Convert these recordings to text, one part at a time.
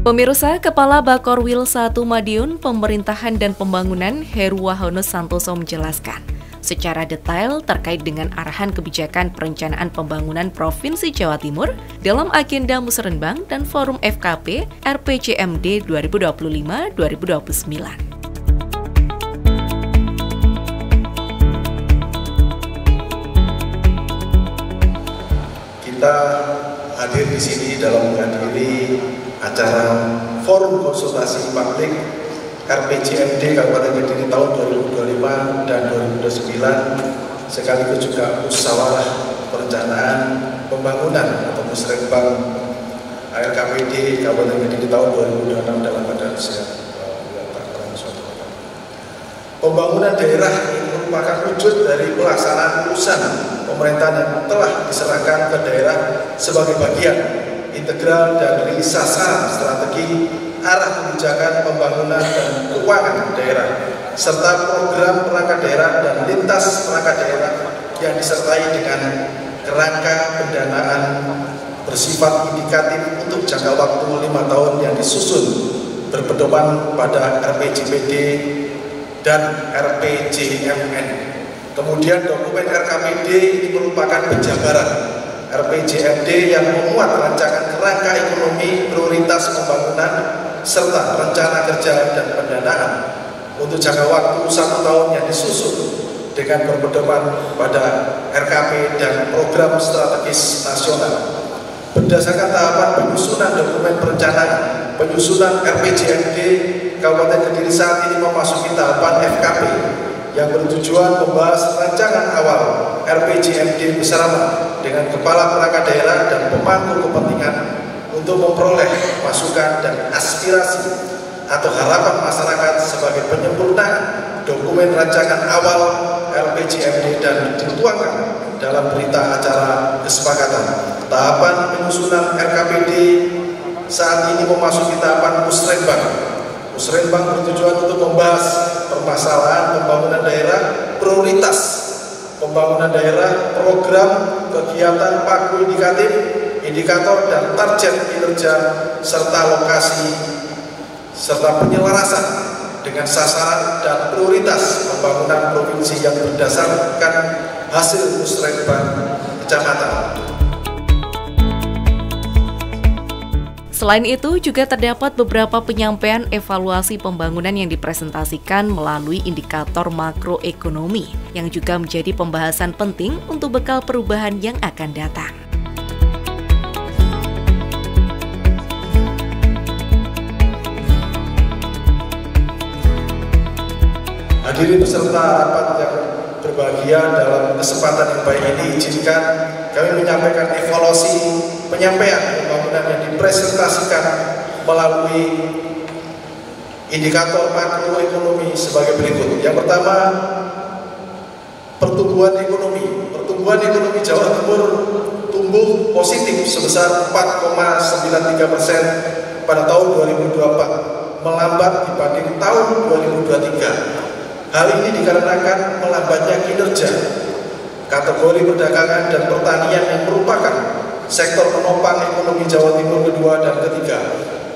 Pemirsa, Kepala Bakorwil 1 Madiun Pemerintahan dan Pembangunan Heru Wahono Santoso menjelaskan secara detail terkait dengan arahan kebijakan perencanaan pembangunan Provinsi Jawa Timur dalam agenda Musrenbang dan Forum FKP RPJMD 2025-2029. Kita hadir di sini dalam menghadiri acara Forum Konsultasi Publik RPJMD Kabupaten Kediri tahun 2025 dan 2029, sekaligus juga musyawarah perencanaan pembangunan atau musrenbang RKPD Kabupaten Kediri tahun 2026 dalam keadaan sehat. Pembangunan daerah ini merupakan wujud dari pelaksanaan urusan pemerintahan yang telah diserahkan ke daerah sebagai bagian integral dari sasaran strategi arah kebijakan pembangunan dan keuangan daerah serta program perangkat daerah dan lintas perangkat daerah yang disertai dengan kerangka pendanaan bersifat indikatif untuk jangka waktu 5 tahun yang disusun berpedoman pada RPJMD dan RPJMN. Kemudian dokumen RKPD ini merupakan penjabaran RPJMD yang memuat rancangan kerangka ekonomi prioritas pembangunan serta rencana kerja dan pendanaan untuk jangka waktu 1 tahun yang disusun dengan berpedoman pada RKP dan program strategis nasional. Berdasarkan tahapan penyusunan dokumen perencanaan, penyusunan RPJMD Kabupaten Kediri saat ini memasuki tahapan FKP yang bertujuan membahas rancangan awal RPJMD bersama dengan kepala perangkat daerah dan pemangku kepentingan untuk memperoleh masukan dan aspirasi atau harapan masyarakat sebagai penyempurnaan dokumen rancangan awal RPJMD dan dituangkan dalam berita acara kesepakatan. Tahapan penyusunan RKPD saat ini memasuki tahapan musrenbang. Musrenbang bertujuan untuk membahas permasalahan pembangunan daerah, prioritas pembangunan daerah, program, kegiatan paku indikatif, indikator dan target kinerja serta lokasi serta penyelarasan dengan sasaran dan prioritas pembangunan provinsi yang berdasarkan hasil musrenbang kecamatan. Selain itu, juga terdapat beberapa penyampaian evaluasi pembangunan yang dipresentasikan melalui indikator makroekonomi, yang juga menjadi pembahasan penting untuk bekal perubahan yang akan datang. Hadirin peserta rapat yang berbahagia, dalam kesempatan yang baik ini izinkan kami menyampaikan evaluasi penyampaian pembangunan yang dipresentasikan melalui indikator makroekonomi sebagai berikut. Yang pertama, pertumbuhan ekonomi. Pertumbuhan ekonomi Jawa Timur tumbuh positif sebesar 4,93% pada tahun 2024, melambat dibanding tahun 2023. Hal ini dikarenakan melambatnya kinerja kategori perdagangan dan pertanian yang merupakan sektor penopang ekonomi Jawa Timur kedua dan ketiga.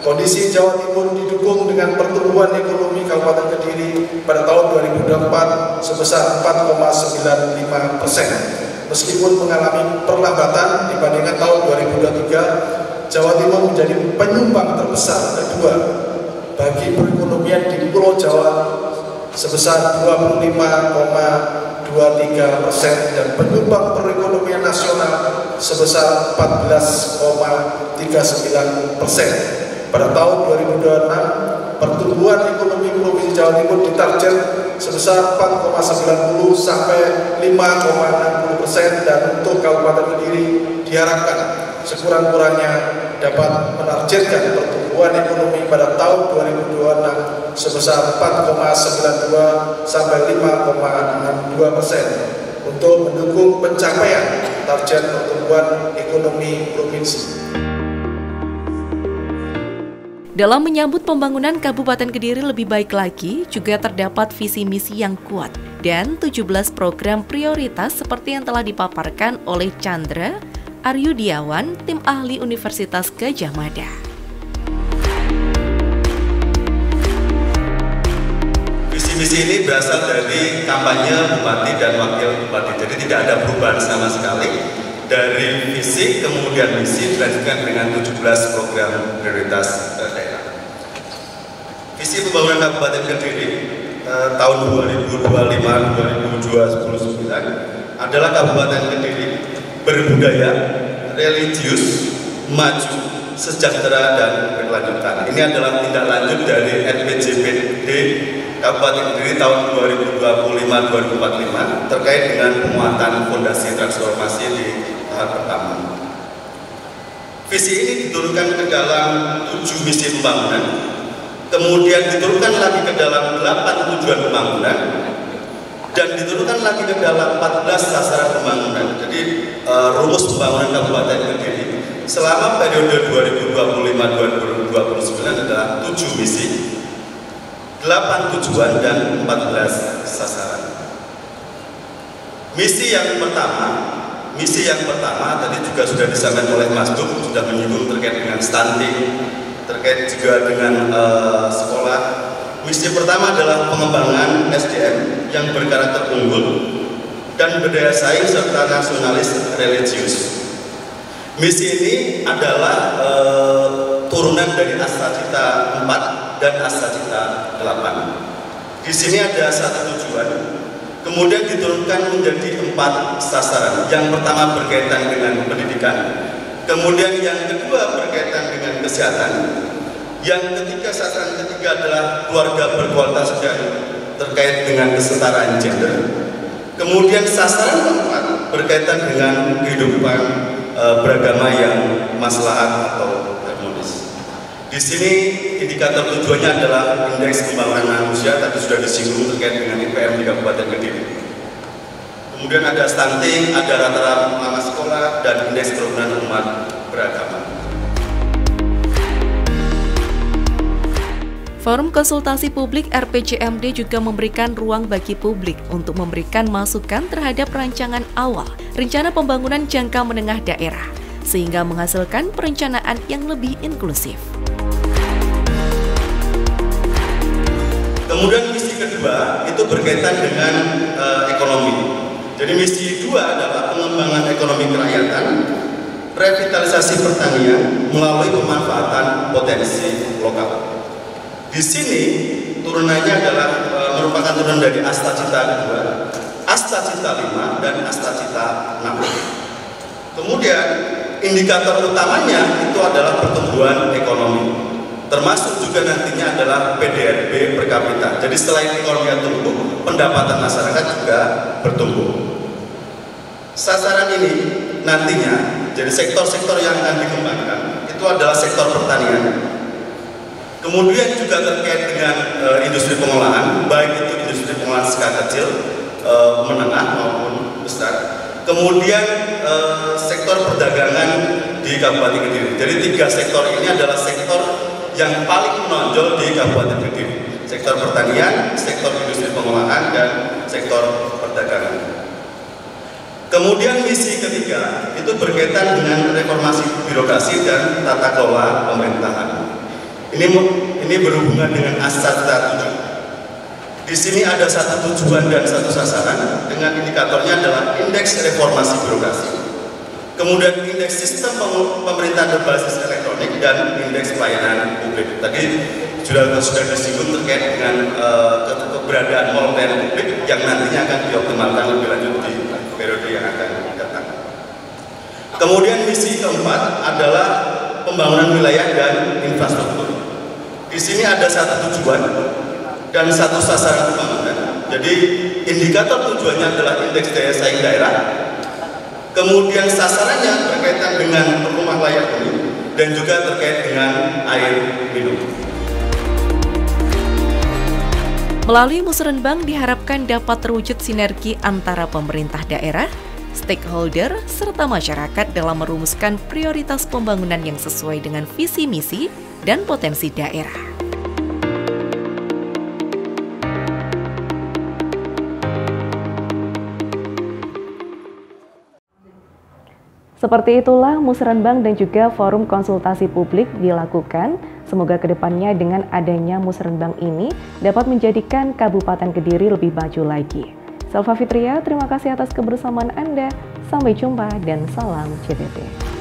Kondisi Jawa Timur didukung dengan pertumbuhan ekonomi Kabupaten Kediri pada tahun 2024 sebesar 4,95%. Meskipun mengalami perlambatan dibandingkan tahun 2023, Jawa Timur menjadi penyumbang terbesar kedua bagi perekonomian di Pulau Jawa sebesar 25,23% dan penyumbang perekonomian nasional sebesar 14,39%. Pada tahun 2026, pertumbuhan ekonomi Provinsi Jawa Timur ditarget sebesar 4,90 sampai 5,60%, dan untuk Kabupaten Kediri diharapkan sekurang-kurangnya dapat menargetkan pertumbuhan ekonomi pada tahun 2026 sebesar 4,92 sampai 5,62% untuk mendukung pencapaian target pertumbuhan ekonomi provinsi. Dalam menyambut pembangunan Kabupaten Kediri lebih baik lagi, juga terdapat visi misi yang kuat dan 17 program prioritas seperti yang telah dipaparkan oleh Chandra Aryudiawan, tim ahli Universitas Gadjah Mada. visi ini berasal dari kampanye bupati dan wakil bupati, jadi tidak ada perubahan sama sekali. Dari visi kemudian misi dilanjutkan dengan 17 program prioritas daerah. Visi pembangunan Kabupaten Kediri tahun 2025-2029 adalah Kabupaten Kediri berbudaya, religius, maju, sejahtera, dan berkelanjutan. Ini adalah tindak lanjut dari RPJMD Kabupaten Kediri tahun 2025-2045 terkait dengan penguatan fondasi transformasi di tahap pertama. Visi ini diturunkan ke dalam 7 misi pembangunan, kemudian diturunkan lagi ke dalam 8 tujuan pembangunan, dan diturunkan lagi ke dalam 14 sasaran pembangunan. Jadi rumus pembangunan Kabupaten Kediri selama periode 2025-2029 adalah 7 misi, 8 tujuan, dan 14 sasaran. Misi yang pertama tadi juga sudah disampaikan oleh Mas Duk, sudah menyinggung terkait dengan stunting, terkait juga dengan sekolah. Misi pertama adalah pengembangan SDM yang berkarakter unggul dan berdaya saing serta nasionalis religius. Misi ini adalah turunan dari Astacita 4 dan Astacita 8. Di sini ada satu tujuan, kemudian diturunkan menjadi 4 sasaran. Yang pertama berkaitan dengan pendidikan, kemudian yang kedua berkaitan dengan kesehatan, yang ketiga, sasaran ketiga adalah keluarga berkualitas dan terkait dengan kesetaraan gender. Kemudian sasaran keempat berkaitan dengan kehidupan beragama yang maslahat atau harmonis. Di sini indikator tujuannya adalah indeks pembangunan manusia, tadi sudah disinggung terkait dengan IPM di Kabupaten Kediri. Kemudian ada stunting, ada rata-rata lama sekolah, dan indeks kerukunan umat beragama. Forum Konsultasi Publik RPJMD juga memberikan ruang bagi publik untuk memberikan masukan terhadap rancangan awal rencana pembangunan jangka menengah daerah, sehingga menghasilkan perencanaan yang lebih inklusif. Kemudian misi kedua itu berkaitan dengan ekonomi. Jadi misi 2 adalah pengembangan ekonomi kerakyatan, revitalisasi pertanian melalui pemanfaatan potensi lokal. Di sini turunannya adalah merupakan turunan dari Astacita 2, Astacita 5, dan Astacita 6. Kemudian indikator utamanya itu adalah pertumbuhan ekonomi, termasuk juga nantinya adalah PDRB per kapita. Jadi selain ekonomi tumbuh, pendapatan masyarakat juga bertumbuh. Sasaran ini nantinya jadi sektor-sektor yang akan dikembangkan itu adalah sektor pertanian. Kemudian juga terkait dengan industri pengolahan, baik itu industri pengolahan skala kecil, menengah maupun besar. Kemudian sektor perdagangan di Kabupaten Kediri. Jadi 3 sektor ini adalah sektor yang paling menonjol di Kabupaten Kediri. Sektor pertanian, sektor industri pengolahan, dan sektor perdagangan. Kemudian misi ketiga itu berkaitan dengan reformasi birokrasi dan tata kelola pemerintahan. Ini berhubungan dengan Astacita 7. Di sini ada satu tujuan dan satu sasaran dengan indikatornya adalah indeks reformasi birokrasi. Kemudian indeks sistem pemerintahan berbasis elektronik dan indeks pelayanan publik. Tadi sudah disinggung terkait dengan keberadaan mall pelayanan publik yang nantinya akan dioptimalkan lebih lanjut di periode yang akan datang. Kemudian misi keempat adalah pembangunan wilayah dan infrastruktur. Di sini ada satu tujuan dan satu sasaran pembangunan. Jadi indikator tujuannya adalah indeks daya saing daerah. Kemudian sasarannya berkaitan dengan rumah layak huni dan juga terkait dengan air minum. Melalui musrenbang diharapkan dapat terwujud sinergi antara pemerintah daerah, stakeholder, serta masyarakat dalam merumuskan prioritas pembangunan yang sesuai dengan visi misi dan potensi daerah. Seperti itulah musrenbang dan juga forum konsultasi publik dilakukan. Semoga kedepannya dengan adanya musrenbang ini dapat menjadikan Kabupaten Kediri lebih maju lagi. Selva Fitria, terima kasih atas kebersamaan Anda. Sampai jumpa dan salam CBT.